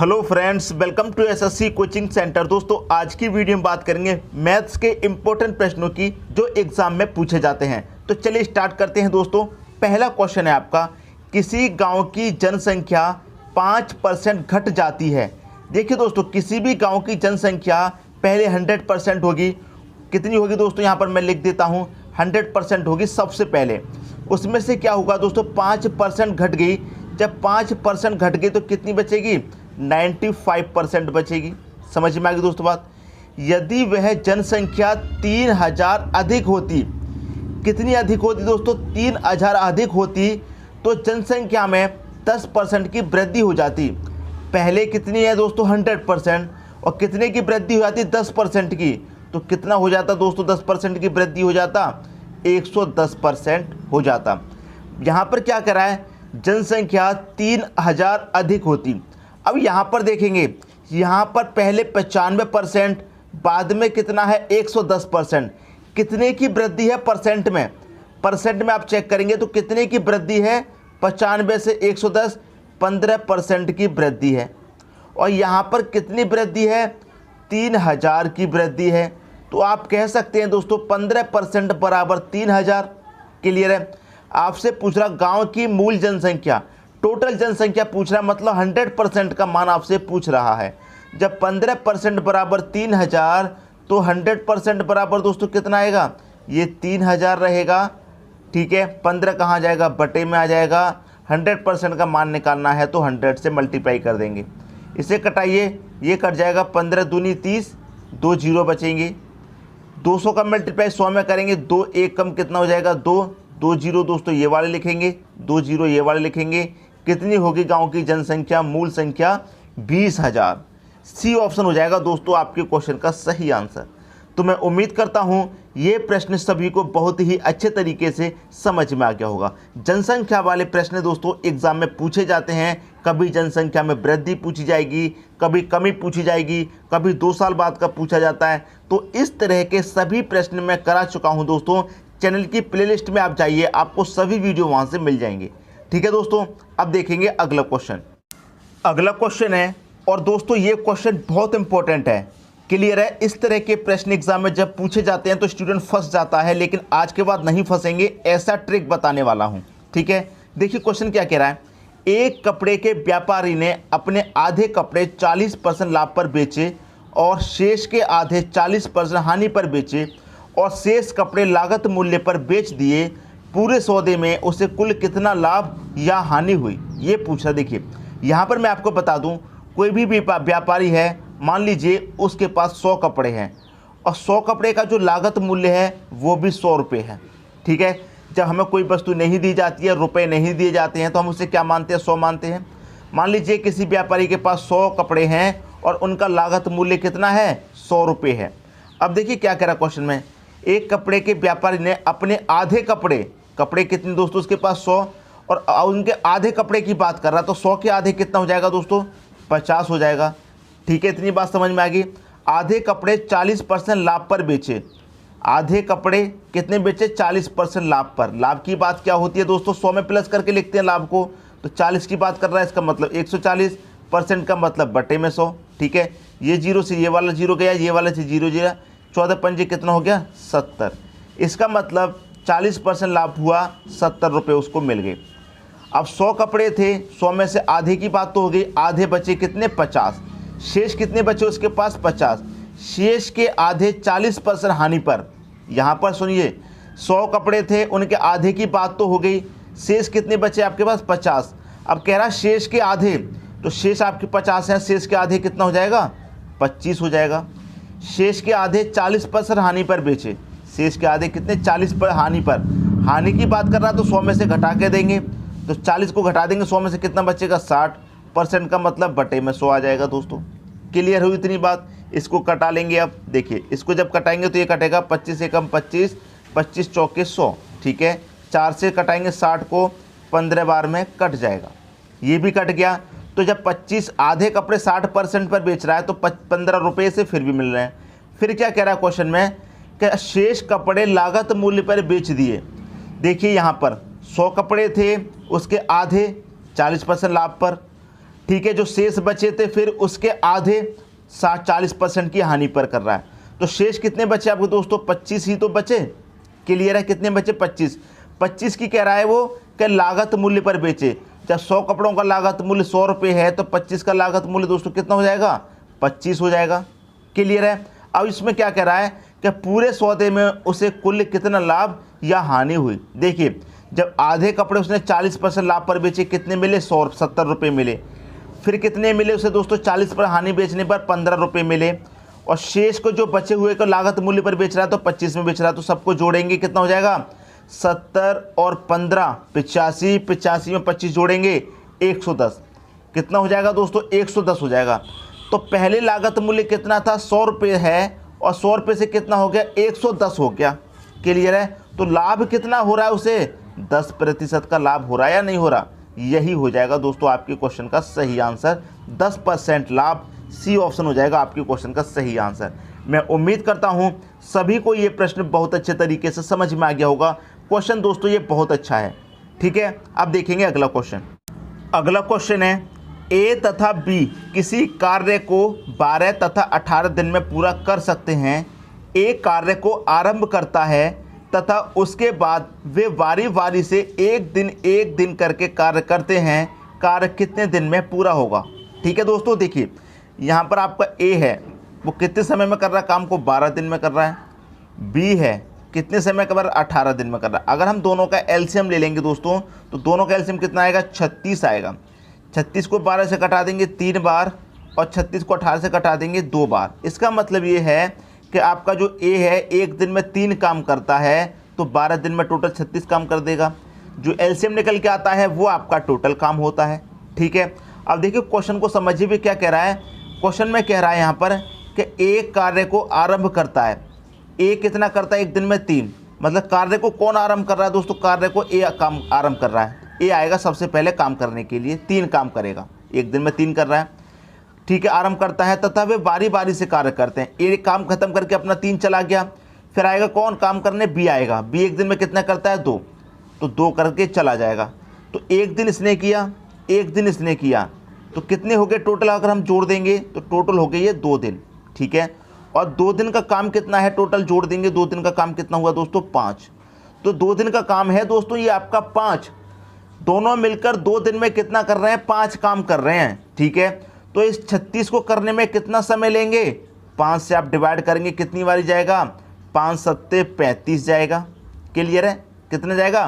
Hello friends, welcome to SSC coaching centre. दोस्तों, आज की वीडियो में बात करेंगे मैथ्स के इंपॉर्टेंट प्रश्नों की जो एग्जाम में पूछे जाते हैं। तो चलिए स्टार्ट करते हैं। दोस्तों, पहला क्वेश्चन है आपका, किसी गांव की जनसंख्या 5% घट जाती है। देखिए दोस्तों, किसी भी गांव की जनसंख्या पहले 100% होगी। कितनी होगी दोस्तों, यहाँ पर मैं लिख देता हूँ, 100% होगी सबसे पहले। उसमें से क्या होगा दोस्तों, 5% घट गई। जब 5% घट गई तो कितनी बचेगी, 95% बचेगी। समझ में आ गई दोस्तों बात। यदि वह जनसंख्या 3000 अधिक होती, कितनी अधिक होती दोस्तों, 3000 अधिक होती, तो जनसंख्या में 10% की वृद्धि हो जाती। पहले कितनी है दोस्तों, 100%, और कितने की वृद्धि हो जाती, 10% की। तो कितना हो जाता दोस्तों, 10% की वृद्धि हो जाता, 110% हो जाता। यहाँ पर क्या करा है, जनसंख्या 3000 अधिक होती। अब यहाँ पर देखेंगे, यहाँ पर पहले 95%, बाद में कितना है, 110%। कितने की वृद्धि है परसेंट में, परसेंट में आप चेक करेंगे तो कितने की वृद्धि है, 95 से 110, 15% की वृद्धि है। और यहाँ पर कितनी वृद्धि है, 3000 की वृद्धि है। तो आप कह सकते हैं दोस्तों 15% बराबर 3000। क्लियर है। आपसे पूछ रहा गांव की मूल जनसंख्या, टोटल जनसंख्या पूछ रहा, मतलब 100% का मान आपसे पूछ रहा है। जब 15% बराबर 3000, तो 100% बराबर दोस्तों कितना आएगा, ये 3000 रहेगा। ठीक है, 15 कहाँ जाएगा, बटे में आ जाएगा। 100% का मान निकालना है तो 100 से मल्टीप्लाई कर देंगे। इसे कटाइए, ये कट जाएगा, 15 दूनी 30, 2 जीरो बचेंगे। 200 का मल्टीप्लाई 100 में करेंगे, 2 1 कम कितना हो जाएगा, 2 जीरो दोस्तों ये वाले लिखेंगे, 2 जीरो ये वाले लिखेंगे। कितनी होगी गांव की जनसंख्या, मूल संख्या 20000। सी ऑप्शन हो जाएगा दोस्तों आपके क्वेश्चन का सही आंसर। तो मैं उम्मीद करता हूं ये प्रश्न सभी को बहुत ही अच्छे तरीके से समझ में आ गया होगा। जनसंख्या वाले प्रश्न दोस्तों एग्जाम में पूछे जाते हैं। कभी जनसंख्या में वृद्धि पूछी जाएगी, कभी कमी पूछी जाएगी, कभी 2 साल बाद का पूछा जाता है। तो इस तरह के सभी प्रश्न मैं करा चुका हूँ दोस्तों। चैनल की प्लेलिस्ट में आप जाइए, आपको सभी वीडियो वहाँ से मिल जाएंगे। ठीक है दोस्तों, अब देखेंगे अगला क्वेश्चन। अगला क्वेश्चन है, और दोस्तों ये क्वेश्चन बहुत इंपॉर्टेंट है। क्लियर है। इस तरह के प्रश्न एग्जाम में जब पूछे जाते हैं तो स्टूडेंट फंस जाता है, लेकिन आज के बाद नहीं फंसेंगे, ऐसा ट्रिक बताने वाला हूं। ठीक है, देखिए क्वेश्चन क्या कह रहा है। एक कपड़े के व्यापारी ने अपने आधे कपड़े 40% लाभ पर बेचे और शेष के आधे 40% हानि पर बेचे, और शेष कपड़े लागत मूल्य पर बेच दिए। पूरे सौदे में उसे कुल कितना लाभ या हानि हुई, ये पूछा। देखिए यहाँ पर मैं आपको बता दूं, कोई भी व्यापारी है, मान लीजिए उसके पास 100 कपड़े हैं, और 100 कपड़े का जो लागत मूल्य है वो भी 100 रुपये है। ठीक है, जब हमें कोई वस्तु नहीं दी जाती है, रुपए नहीं दिए जाते हैं, तो हम उसे क्या मानते हैं, 100 मानते हैं। मान लीजिए किसी व्यापारी के पास 100 कपड़े हैं और उनका लागत मूल्य कितना है, 100 रुपये है। अब देखिए क्या कह रहा क्वेश्चन में, एक कपड़े के व्यापारी ने अपने आधे कपड़े कितने दोस्तों, उसके पास 100, और उनके आधे कपड़े की बात कर रहा, तो 100 के आधे कितना हो जाएगा दोस्तों, 50 हो जाएगा। ठीक है, इतनी बात समझ में आ गई। आधे कपड़े 40% लाभ पर बेचे। आधे कपड़े कितने बेचे, 40% लाभ पर। लाभ की बात क्या होती है दोस्तों, 100 में प्लस करके लिखते हैं लाभ को, तो 40 की बात कर रहा है, इसका मतलब 140% का मतलब बटे में 100। ठीक है, ये जीरो से ये वाला जीरो गया, ये वाला से जीरो गया, 14 पंजे कितना हो गया, 70। इसका मतलब 40% लाभ हुआ, 70 रुपये उसको मिल गए। अब 100 कपड़े थे, 100 में से आधे की बात तो हो गई, आधे बचे कितने, 50। शेष कितने बचे उसके पास, 50। शेष के आधे 40% हानि पर। यहाँ पर सुनिए, 100 कपड़े थे, उनके आधे की बात तो हो गई, शेष कितने बचे आपके पास, 50। अब कह रहा शेष के आधे, तो शेष आपके 50 हैं, शेष के आधे कितना हो जाएगा, 25 हो जाएगा। शेष के आधे 40% हानि पर बेचे। शेष के आधे कितने, 40 पर हानि पर। हानि की बात कर रहा तो 100 में से घटा के देंगे, तो 40 को घटा देंगे, 100 में से कितना बचेगा, 60% का मतलब बटे में 100 आ जाएगा दोस्तों। क्लियर हुई इतनी बात। इसको कटा लेंगे। अब देखिए, इसको जब कटाएंगे तो ये कटेगा 25 एकम 25, 25 चौके 100। ठीक है, 4 से कटाएंगे 60 को, 15 बार में कट जाएगा, ये भी कट गया। तो जब 25 आधे कपड़े 60% पर बेच रहा है तो 15 रुपये से फिर भी मिल रहे हैं। फिर क्या कह रहा है क्वेश्चन में, कि शेष कपड़े लागत मूल्य पर बेच दिए। देखिए यहाँ पर 100 कपड़े थे, उसके आधे 40% लाभ पर। ठीक है, जो शेष बचे थे फिर उसके आधे 40% की हानि पर कर रहा है। तो शेष कितने बचे आपके दोस्तों? 25 ही तो बचे। क्लियर है? कितने बचे? 25 की कह रहा है वो कि लागत मूल्य पर बेचे। जब 100 कपड़ों का लागत मूल्य 100 रुपये है तो 25 का लागत मूल्य दोस्तों कितना हो जाएगा? 25 हो जाएगा। क्लियर है? अब इसमें क्या कह रहा है कि पूरे सौदे में उसे कुल कितना लाभ या हानि हुई। देखिए, जब आधे कपड़े उसने 40% लाभ पर बेचे, कितने मिले? 170 रुपये मिले। फिर कितने मिले उसे दोस्तों? 40 पर हानि बेचने पर 15 रुपये मिले। और शेष को जो बचे हुए को लागत मूल्य पर बेच रहा है तो 25 में बेच रहा है, तो सबको जोड़ेंगे कितना हो जाएगा? 70 और 15 85, 85 में 25 जोड़ेंगे 110। कितना हो जाएगा दोस्तों? 110 हो जाएगा। तो पहले लागत मूल्य कितना था? 100 रुपये है, और 100 रुपये से कितना हो गया? 110 हो गया। क्लियर है? तो लाभ कितना हो रहा है उसे? 10% का लाभ हो रहा है या नहीं हो रहा? यही हो जाएगा दोस्तों आपके क्वेश्चन का सही आंसर। 10% लाभ, सी ऑप्शन हो जाएगा आपके क्वेश्चन का सही आंसर। मैं उम्मीद करता हूं सभी को ये प्रश्न बहुत अच्छे तरीके से समझ में आ गया होगा। क्वेश्चन दोस्तों ये बहुत अच्छा है। ठीक है, अब देखेंगे अगला क्वेश्चन। अगला क्वेश्चन है, ए तथा बी किसी कार्य को 12 तथा 18 दिन में पूरा कर सकते हैं। ए कार्य को आरंभ करता है तथा उसके बाद वे वारी वारी से एक दिन करके कार्य करते हैं। कार्य कितने दिन में पूरा होगा? ठीक है दोस्तों, देखिए यहाँ पर आपका ए है, वो कितने समय में कर रहा है काम को? 12 दिन में कर रहा है। बी है, कितने समय कर रहा है? 18 दिन में कर रहा है। अगर हम दोनों का एलसीएम ले लेंगे दोस्तों, तो दोनों का एलसीएम कितना आएगा? 36 आएगा। 36 को 12 से कटा देंगे 3 बार, और 36 को 18 से कटा देंगे 2 बार। इसका मतलब ये है कि आपका जो ए है एक दिन में 3 काम करता है, तो 12 दिन में टोटल 36 काम कर देगा। जो एलसीएम निकल के आता है वो आपका टोटल काम होता है। ठीक है, अब देखिए क्वेश्चन को समझिए भी क्या कह रहा है। क्वेश्चन में कह रहा है यहाँ पर कि एक कार्य को आरंभ करता है। ए कितना करता है? एक दिन में 3। मतलब कार्य को कौन आरंभ कर रहा है दोस्तों? कार्य को ए काम आरंभ कर रहा है। ए आएगा सबसे पहले काम करने के लिए, 3 काम करेगा। एक दिन में 3 कर रहा है। ठीक है, आरंभ करता है तथा वे बारी बारी से कार्य करते हैं। ए काम खत्म करके अपना 3 चला गया। फिर आएगा कौन काम करने? बी आएगा। बी एक दिन में कितना करता है? 2। तो 2 करके चला जाएगा। तो एक दिन इसने किया, एक दिन इसने किया, तो कितने हो गए टोटल? अगर हम जोड़ देंगे तो टोटल हो गए ये 2 दिन। ठीक है, और 2 दिन का काम कितना है? टोटल जोड़ देंगे 2 दिन का काम कितना हुआ दोस्तों? 5। तो 2 दिन का काम है दोस्तों ये आपका 5। दोनों मिलकर 2 दिन में कितना कर रहे हैं? 5 काम कर रहे हैं। ठीक है, तो इस 36 को करने में कितना समय लेंगे? 5 से आप डिवाइड करेंगे, कितनी बारी जाएगा? 5 सत्ते 35 जाएगा। क्लियर है? कितना जाएगा?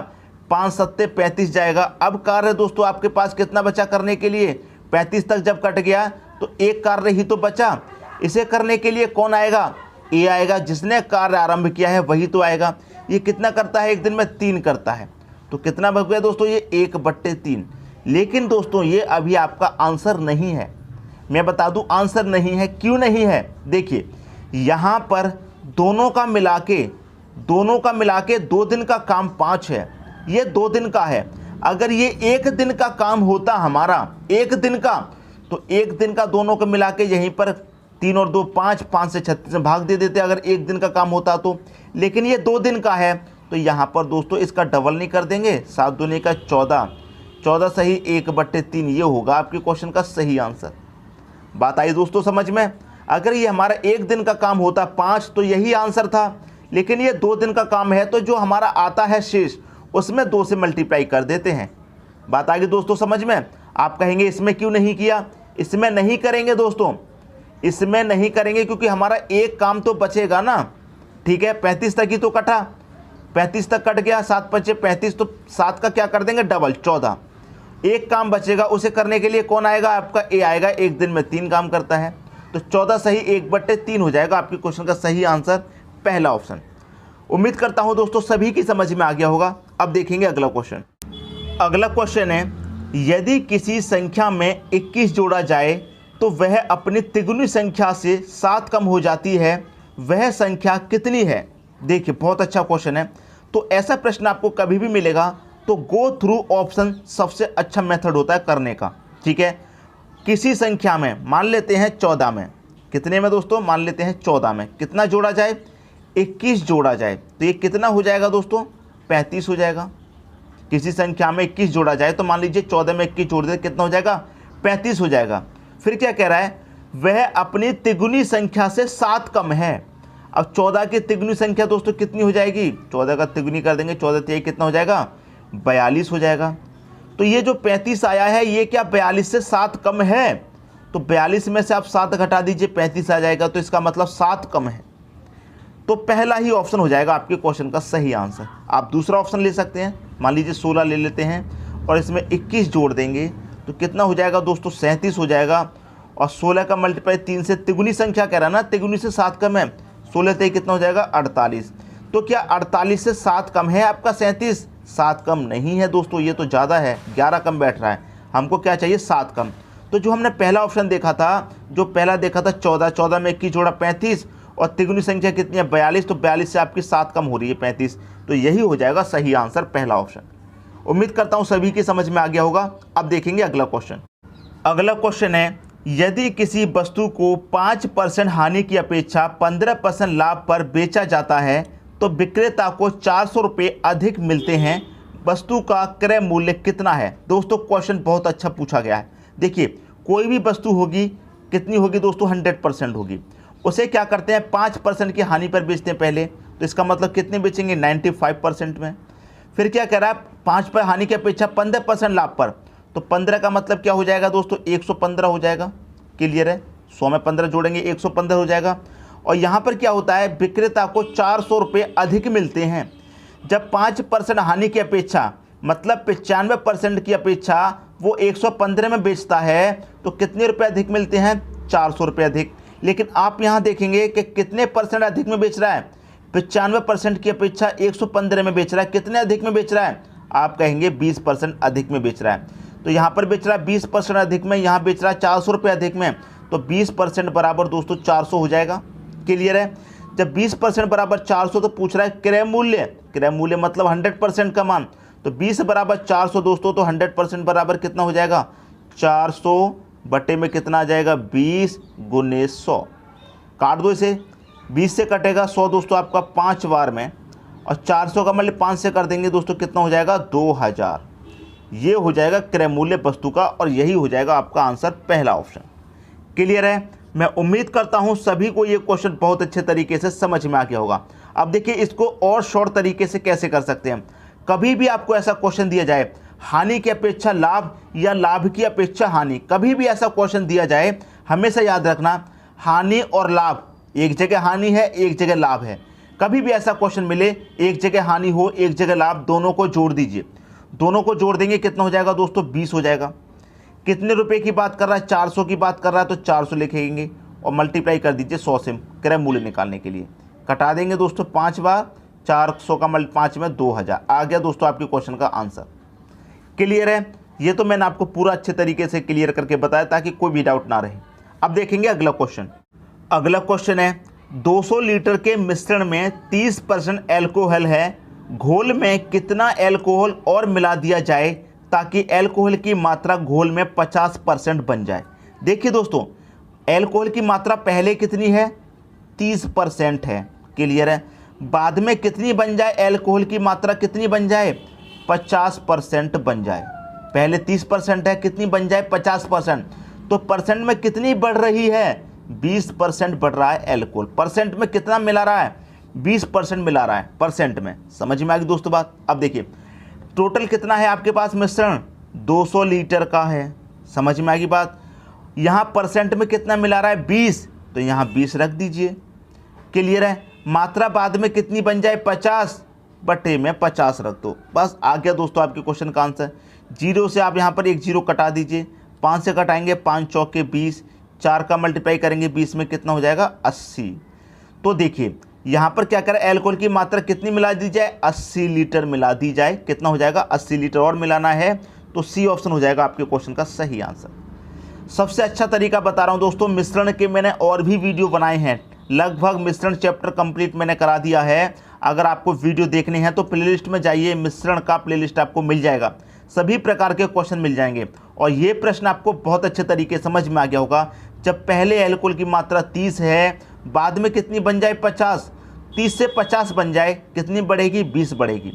5 सत्ते 35 जाएगा। अब कार्य दोस्तों आपके पास कितना बचा करने के लिए? 35 तक जब कट गया तो एक कार्य ही तो बचा। इसे करने के लिए कौन आएगा? ए आएगा। जिसने कार्य आरंभ किया है वही तो आएगा। ये कितना करता है? एक दिन में 3 करता है। तो कितना बच गया दोस्तों? ये 1/3। लेकिन दोस्तों ये अभी आपका आंसर नहीं है। मैं बता दूं आंसर नहीं है। क्यों नहीं है? देखिए यहाँ पर दोनों का मिला के 2 दिन का काम 5 है। ये 2 दिन का है। अगर ये 1 दिन का काम होता हमारा, 1 दिन का, तो 1 दिन का दोनों को मिला के यहीं पर 3 और 2 5, 5 से 36 में भाग दे देते अगर 1 दिन का काम होता तो। लेकिन ये 2 दिन का है, तो यहाँ पर दोस्तों इसका डबल नहीं कर देंगे। 7 दूनी का 14, 14 सही 1/3। ये होगा आपके क्वेश्चन का सही आंसर। बात आई दोस्तों समझ में? अगर ये हमारा 1 दिन का काम होता 5 तो यही आंसर था। लेकिन ये 2 दिन का काम है, तो जो हमारा आता है शेष उसमें 2 से मल्टीप्लाई कर देते हैं। बात आ गई दोस्तों समझ में? आप कहेंगे इसमें क्यों नहीं किया? इसमें नहीं करेंगे दोस्तों, इसमें नहीं करेंगे क्योंकि हमारा एक काम तो बचेगा ना। ठीक है, 35 तक ही तो कटा, 35 तक कट गया, 7 5 35, तो 7 का क्या कर देंगे? डबल 14। एक काम बचेगा, उसे करने के लिए कौन आएगा? आपका ए आएगा। एक दिन में 3 काम करता है, तो 14 सही 1/3 हो जाएगा आपके क्वेश्चन का सही आंसर, पहला ऑप्शन। उम्मीद करता हूं दोस्तों सभी की समझ में आ गया होगा। अब देखेंगे अगला क्वेश्चन। अगला क्वेश्चन है, यदि किसी संख्या में 21 जोड़ा जाए तो वह अपनी तिगुनी संख्या से 7 कम हो जाती है, वह संख्या कितनी है? देखिए बहुत अच्छा क्वेश्चन है। तो ऐसा प्रश्न आपको कभी भी मिलेगा तो गो थ्रू ऑप्शन सबसे अच्छा मेथड होता है करने का। ठीक है, किसी संख्या में मान लेते हैं 14 में, कितने में दोस्तों? मान लेते हैं 14 में कितना जोड़ा जाए? 21 जोड़ा जाए, तो ये कितना हो जाएगा दोस्तों? 35 हो जाएगा। किसी संख्या में 21 जोड़ा जाए तो मान लीजिए 14 में 21 जोड़ दें, कितना हो जाएगा? 35 हो जाएगा। फिर क्या कह रहा है, वह अपनी तिगुनी संख्या से 7 कम है। अब 14 की तिगुनी संख्या दोस्तों कितनी हो जाएगी, 14 का तिगुनी कर देंगे, 14 तिहाई कितना हो जाएगा, 42 हो जाएगा। तो ये जो 35 आया है ये क्या 42 से 7 कम है, तो 42 में से आप 7 घटा दीजिए, 35 आ जाएगा, तो इसका मतलब 7 कम है। तो पहला ही ऑप्शन हो जाएगा आपके क्वेश्चन का सही आंसर। आप दूसरा ऑप्शन ले सकते हैं, मान लीजिए 16 ले लेते हैं और इसमें 21 जोड़ देंगे तो कितना हो जाएगा दोस्तों, 37 हो जाएगा। और 16 का मल्टीप्लाई 3 से, तिगुनी संख्या कह रहा ना, तिगुनी से 7 कम है, 16 से कितना हो जाएगा 48। तो क्या 48 से 7 कम है आपका 37, 7 कम नहीं है दोस्तों, ये तो ज़्यादा है, 11 कम बैठ रहा है। हमको क्या चाहिए, 7 कम। तो जो हमने पहला ऑप्शन देखा था, जो पहला देखा था 14, 14 में 21 जोड़ा 35 और तिगुनी संख्या कितनी है 42, तो 42 से आपकी 7 कम हो रही है 35, तो यही हो जाएगा सही आंसर पहला ऑप्शन। उम्मीद करता हूँ सभी की समझ में आ गया होगा। अब देखेंगे अगला क्वेश्चन। अगला क्वेश्चन है, यदि किसी वस्तु को 5% हानि की अपेक्षा 15% लाभ पर बेचा जाता है तो विक्रेता को 400 रुपये अधिक मिलते हैं, वस्तु का क्रय मूल्य कितना है। दोस्तों क्वेश्चन बहुत अच्छा पूछा गया है। देखिए कोई भी वस्तु होगी कितनी होगी दोस्तों, 100% होगी, उसे क्या करते हैं 5% की हानि पर बेचते हैं पहले, तो इसका मतलब कितने बेचेंगे 95% में। फिर क्या कह रहा है 5 पर हानि की अपेक्षा 15% लाभ पर, तो 15 का मतलब क्या हो जाएगा दोस्तों 115 हो जाएगा। क्लियर है, 100 में 15 जोड़ेंगे 115 हो जाएगा। और यहाँ पर क्या होता है, विक्रेता को 400 रुपये अधिक मिलते हैं। जब 5% हानि की अपेक्षा मतलब 95% की अपेक्षा वो 115 में बेचता है तो कितने रुपए अधिक मिलते हैं, 400 रुपये अधिक। लेकिन आप यहाँ देखेंगे कि कितने परसेंट अधिक में बेच रहा है, 95% की अपेक्षा 115 में बेच रहा है, कितने अधिक में बेच रहा है, आप कहेंगे 20% अधिक में बेच रहा है। तो यहाँ पर बेच रहा है 20% अधिक में, यहाँ बेच रहा है 400 रुपये अधिक में, तो 20% बराबर दोस्तों 400 हो जाएगा। क्लियर है, जब 20% बराबर 400 तो पूछ रहा है क्रय मूल्य, क्रय मूल्य मतलब 100% का मान, तो 20 बराबर 400 दोस्तों, तो 100% बराबर कितना हो जाएगा 400 बटे में कितना आ जाएगा 20 गुने 100। काट दो इसे, 20 से कटेगा 100 दोस्तों आपका 5 बार में, और 400 का मतलब 5 से कर देंगे दोस्तों कितना हो जाएगा 2000। ये हो जाएगा क्रय मूल्य वस्तु का, और यही हो जाएगा आपका आंसर पहला ऑप्शन। क्लियर है, मैं उम्मीद करता हूं सभी को ये क्वेश्चन बहुत अच्छे तरीके से समझ में आ गया होगा। अब देखिए इसको और शॉर्ट तरीके से कैसे कर सकते हैं। कभी भी आपको ऐसा क्वेश्चन दिया जाए हानि की अपेक्षा लाभ या लाभ की अपेक्षा हानि, कभी भी ऐसा क्वेश्चन दिया जाए हमेशा याद रखना हानि और लाभ, एक जगह हानि है एक जगह लाभ है। कभी भी ऐसा क्वेश्चन मिले एक जगह हानि हो एक जगह लाभ, दोनों को जोड़ दीजिए, दोनों को जोड़ देंगे कितना हो जाएगा दोस्तों 20 हो जाएगा। कितने रुपए की बात कर रहा है, 400 की बात कर रहा है, तो 400 लिखेंगे और मल्टीप्लाई कर दीजिए 100 से क्रय मूल्य निकालने के लिए। कटा देंगे दोस्तों 5 बार, 400 का 5 में 2000 आ गया दोस्तों आपके क्वेश्चन का आंसर। क्लियर है, ये तो मैंने आपको पूरा अच्छे तरीके से क्लियर करके बताया ताकि कोई भी डाउट ना रहे। अब देखेंगे अगला क्वेश्चन। अगला क्वेश्चन है 200 लीटर के मिश्रण में 30% एल्कोहल है, घोल में कितना एल्कोहल और मिला दिया जाए ताकि एल्कोहल की मात्रा घोल में 50% बन जाए। देखिए दोस्तों एल्कोहल की मात्रा पहले कितनी है 30% है। क्लियर है, बाद में कितनी बन जाए, एल्कोहल की मात्रा कितनी बन जाए 50% बन जाए। पहले 30% है, कितनी बन जाए 50%, तो परसेंट में कितनी बढ़ रही है 20% बढ़ रहा है एल्कोहल। परसेंट में कितना मिला रहा है 20% मिला रहा है परसेंट में। समझ में आ गई दोस्तों बात। अब देखिए टोटल कितना है आपके पास मिश्रण 200 लीटर का है, समझ में आ गई बात। यहाँ परसेंट में कितना मिला रहा है 20, तो यहाँ 20 रख दीजिए। क्लियर है, मात्रा बाद में कितनी बन जाए 50 बटे में 50 रख दो, बस आ गया दोस्तों आपके क्वेश्चन का आंसर। जीरो से आप यहाँ पर एक जीरो कटा दीजिए, 5 से कटाएंगे 5 चौके 20, 4 का मल्टीप्लाई करेंगे 20 में कितना हो जाएगा 80। तो देखिए यहाँ पर क्या करें, एल्कोहल की मात्रा कितनी मिला दी जाए 80 लीटर मिला दी जाए, कितना हो जाएगा 80 लीटर और मिलाना है, तो सी ऑप्शन हो जाएगा आपके क्वेश्चन का सही आंसर। सबसे अच्छा तरीका बता रहा हूँ दोस्तों, मिश्रण के मैंने और भी वीडियो बनाए हैं, लगभग मिश्रण चैप्टर कंप्लीट मैंने करा दिया है। अगर आपको वीडियो देखने हैं तो प्लेलिस्ट में जाइए, मिश्रण का प्लेलिस्ट आपको मिल जाएगा, सभी प्रकार के क्वेश्चन मिल जाएंगे। और ये प्रश्न आपको बहुत अच्छे तरीके समझ में आ गया होगा। जब पहले एल्कोहल की मात्रा 30 है, बाद में कितनी बन जाए 50, 30 से 50 बन जाए, कितनी बढ़ेगी 20 बढ़ेगी।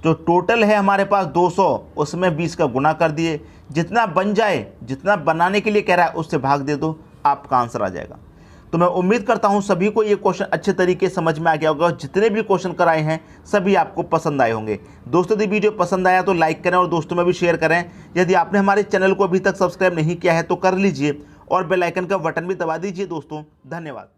जो टोटल है हमारे पास 200, उसमें 20 का गुना कर दिए, जितना बन जाए, जितना बनाने के लिए कह रहा है उससे भाग दे दो, आपका आंसर आ जाएगा। तो मैं उम्मीद करता हूं सभी को ये क्वेश्चन अच्छे तरीके से समझ में आ गया होगा और जितने भी क्वेश्चन कराए हैं सभी आपको पसंद आए होंगे। दोस्तों यदि वीडियो पसंद आया तो लाइक करें और दोस्तों में भी शेयर करें। यदि आपने हमारे चैनल को अभी तक सब्सक्राइब नहीं किया है तो कर लीजिए और बेल आइकन का बटन भी दबा दीजिए। दोस्तों धन्यवाद।